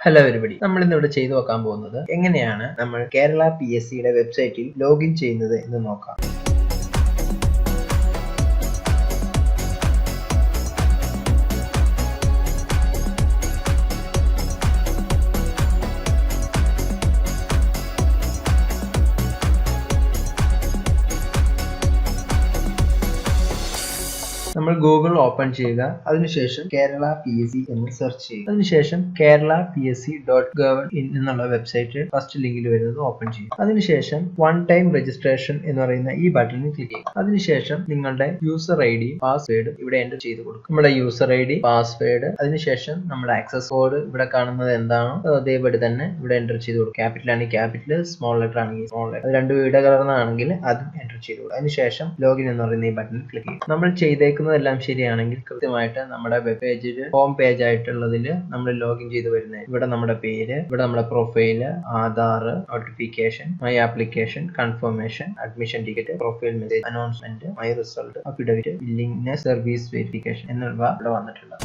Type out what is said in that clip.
Hello everybody, നമ്മൾ ഇന്ന് ഇവിടെ ചെയ്തു നോക്കാൻ പോകുന്നത് എങ്ങനെയാണ് നമ്മൾ കേരള PSCയുടെ വെബ്സൈറ്റിൽ ലോഗിൻ ചെയ്യുന്നത് എന്ന് നോക്കാം. നമ്മൾ ഗൂഗിൾ ഓപ്പൺ ചെയ്യുക. അതിനുശേഷം കേരള PSC എന്ന് സെർച്ച് ചെയ്യുക. അതിനുശേഷം kerala.psc.gov.in എന്നുള്ള വെബ്സൈറ്റ് ഫസ്റ്റ് ലിങ്കിൽ വരുന്നത് ഓപ്പൺ ചെയ്യുക. അതിനുശേഷം വൺ ടൈം രജിസ്ട്രേഷൻ എന്ന് പറയുന്ന ഈ ബട്ടണിൽ ക്ലിക്ക് ചെയ്യുക. അതിനുശേഷം നിങ്ങളുടെ യൂസർ ID പാസ്വേഡ് ഇവിടെ എൻ്റർ ചെയ്ത് കൊടുക്കുക. നമ്മുടെ യൂസർ ID പാസ്വേഡ്, അതിനുശേഷം നമ്മുടെ ആക്സസ് കോഡ് ഇവിടെ കാണുന്നത് എന്താണോ അതേപടി തന്നെ ഇവിടെ എൻ്റർ ചെയ്ത് കൊടുക്കുക. ക്യാപിറ്റൽ ആണെങ്കിൽ ക്യാപിറ്റൽ, സ്മോൾ ലെറ്റർ ആണെങ്കിൽ സ്മോൾ ലെറ്റർ, അത് രണ്ടും ഇടകലർന്നാണെങ്കിൽ അതും എൻ്റർ ചെയ്ത് കൊടുക്കുക. അതിനുശേഷം ലോഗിൻ എന്ന് പറയുന്ന ഈ ബട്ടണിൽ ക്ലിക്ക് ചെയ്യുക. നമ്മൾ ചെയ്തേക്കുന്നതെല്ലാം ശരിയാണെങ്കിൽ കൃത്യമായിട്ട് നമ്മുടെ വെബ് പേജിൽ ഹോം പേജ് ആയിട്ടുള്ളതിൽ നമ്മൾ ലോഗിൻ ചെയ്ത് വരുന്നത്. ഇവിടെ നമ്മുടെ പേര്, ഇവിടെ നമ്മുടെ profile, Aadhaar, notification, my application, confirmation, admission ticket, profile message, announcement, my result, affidavit, billing, service verification എന്നിവ ഇവിടെ വന്നിട്ടുണ്ട്.